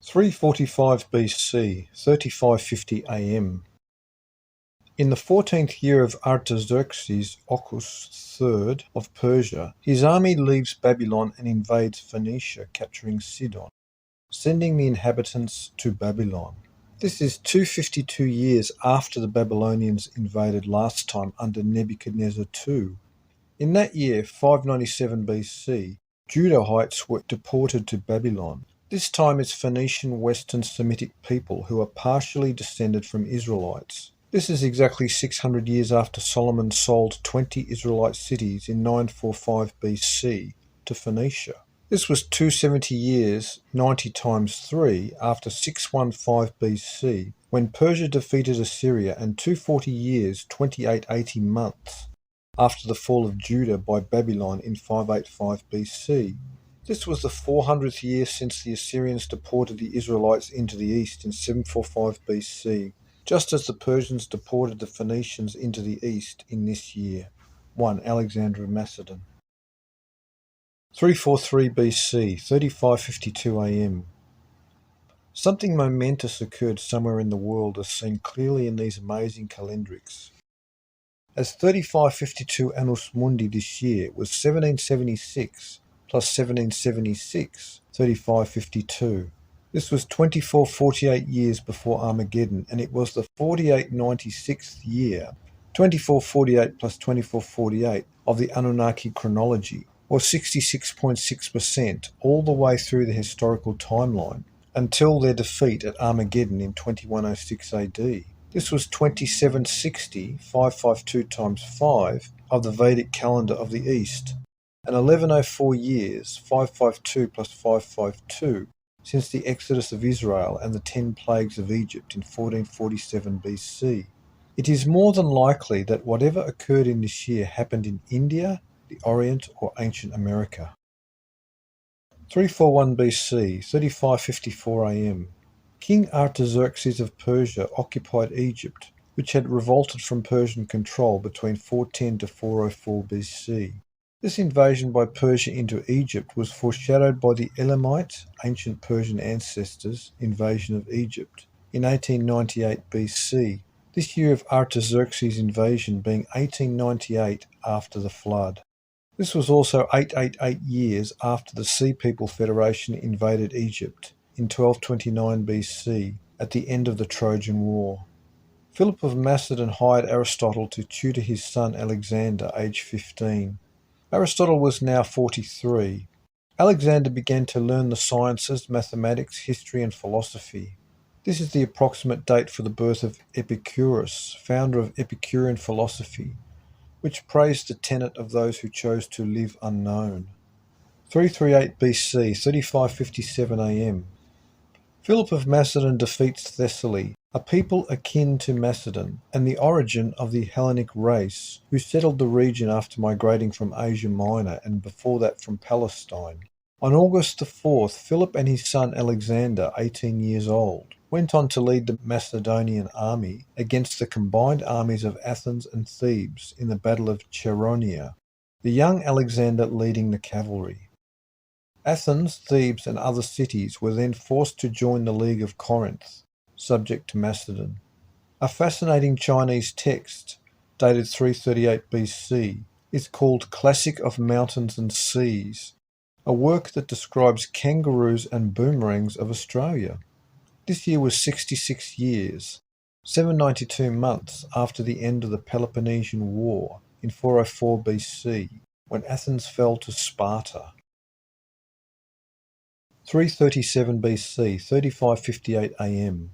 345 BC, 3550 AM. In the 14th year of Artaxerxes Ocus III of Persia, his army leaves Babylon and invades Phoenicia, capturing Sidon, sending the inhabitants to Babylon. This is 252 years after the Babylonians invaded last time under Nebuchadnezzar II. In that year, 597 BC, Judahites were deported to Babylon. This time it's Phoenician Western Semitic people who are partially descended from Israelites. This is exactly 600 years after Solomon sold 20 Israelite cities in 945 BC to Phoenicia. This was 270 years, 90 times 3, after 615 BC, when Persia defeated Assyria, and 240 years, 2880 months, after the fall of Judah by Babylon in 585 BC. This was the 400th year since the Assyrians deported the Israelites into the east in 745 BC, just as the Persians deported the Phoenicians into the east in this year. 1. Alexander of Macedon. 343 BC, 3552 AM. Something momentous occurred somewhere in the world as seen clearly in these amazing calendrics. As 3552 Annus Mundi this year was 1776 plus 1776, 3552. This was 2448 years before Armageddon, and it was the 4896th year, 2448 plus 2448, of the Anunnaki chronology, or 66.6%, all the way through the historical timeline, until their defeat at Armageddon in 2106 AD. This was 2760, 552 times 5, of the Vedic calendar of the East, and 1104 years, 552 plus 552, since the exodus of Israel and the 10 plagues of Egypt in 1447 BC. It is more than likely that whatever occurred in this year happened in India, the Orient, or ancient America. 341 BC, 3554 AM. King Artaxerxes of Persia occupied Egypt, which had revolted from Persian control between 410 to 404 BC. This invasion by Persia into Egypt was foreshadowed by the Elamite, ancient Persian ancestors' invasion of Egypt in 1898 BC, this year of Artaxerxes' invasion being 1898 after the flood. This was also 888 years after the Sea People Federation invaded Egypt in 1229 BC at the end of the Trojan War. Philip of Macedon hired Aristotle to tutor his son Alexander, aged 15. Aristotle was now 43. Alexander began to learn the sciences, mathematics, history, and philosophy. This is the approximate date for the birth of Epicurus, founder of Epicurean philosophy, which praised the tenet of those who chose to live unknown. 338 BC, 3557 AM. Philip of Macedon defeats Thessaly, a people akin to Macedon, and the origin of the Hellenic race, who settled the region after migrating from Asia Minor and before that from Palestine. On August the 4th, Philip and his son Alexander, 18 years old, went on to lead the Macedonian army against the combined armies of Athens and Thebes in the Battle of Chaeronea, the young Alexander leading the cavalry. Athens, Thebes, and other cities were then forced to join the League of Corinth, subject to Macedon. A fascinating Chinese text, dated 338 BC, is called Classic of Mountains and Seas, a work that describes kangaroos and boomerangs of Australia. This year was 66 years, 792 months after the end of the Peloponnesian War in 404 BC, when Athens fell to Sparta. 337 BC, 3558 AM.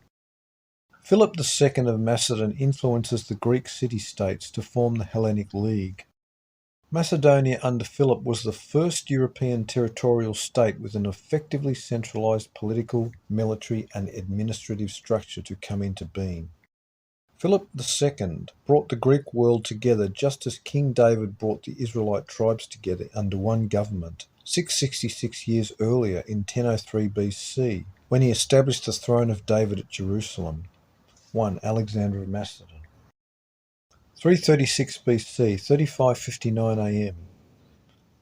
Philip II of Macedon influences the Greek city-states to form the Hellenic League. Macedonia under Philip was the first European territorial state with an effectively centralized political, military, and administrative structure to come into being. Philip II brought the Greek world together just as King David brought the Israelite tribes together under one government 666 years earlier in 1003 BC, when he established the throne of David at Jerusalem. 1. Alexander of Macedon. 336 BC, 3559 AM.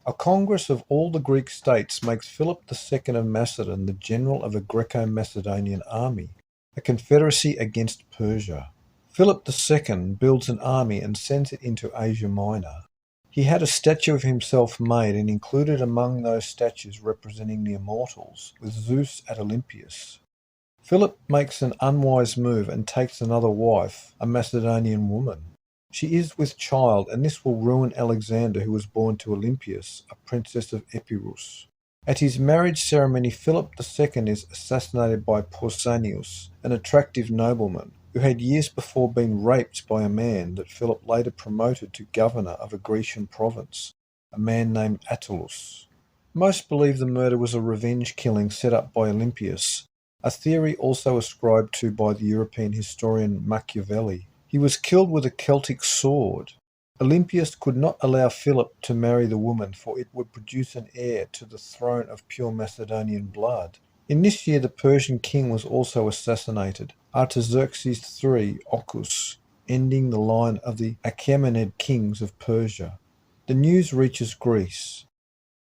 A congress of all the Greek states makes Philip II of Macedon the general of a Greco-Macedonian army, a confederacy against Persia. Philip II builds an army and sends it into Asia Minor. He had a statue of himself made and included among those statues representing the immortals, with Zeus at Olympias. Philip makes an unwise move and takes another wife, a Macedonian woman. She is with child, and this will ruin Alexander, who was born to Olympias, a princess of Epirus. At his marriage ceremony, Philip II is assassinated by Pausanias, an attractive nobleman, who had years before been raped by a man that Philip later promoted to governor of a Grecian province, a man named Attalus. Most believe the murder was a revenge killing set up by Olympias, a theory also ascribed to by the European historian Machiavelli. He was killed with a Celtic sword. Olympias could not allow Philip to marry the woman, for it would produce an heir to the throne of pure Macedonian blood. In this year the Persian king was also assassinated, Artaxerxes III Ocus, ending the line of the Achaemenid kings of Persia. The news reaches Greece.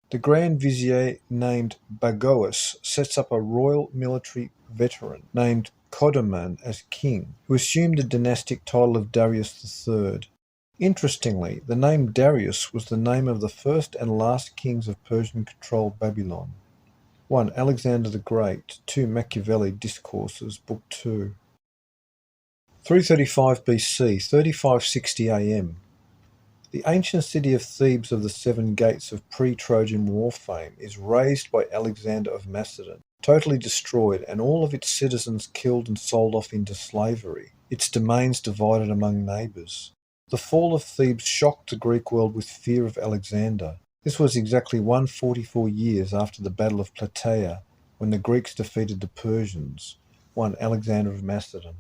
The Grand Vizier named Bagoas sets up a royal military veteran named Kodaman as king, who assumed the dynastic title of Darius III. Interestingly, the name Darius was the name of the first and last kings of Persian-controlled Babylon. 1. Alexander the Great. 2. Machiavelli Discourses, Book 2. 335 BC, 3560 AM. The ancient city of Thebes of the Seven Gates of pre-Trojan War fame is razed by Alexander of Macedon, totally destroyed, and all of its citizens killed and sold off into slavery, its domains divided among neighbours. The fall of Thebes shocked the Greek world with fear of Alexander. This was exactly 144 years after the Battle of Plataea, when the Greeks defeated the Persians. 1. Alexander of Macedon.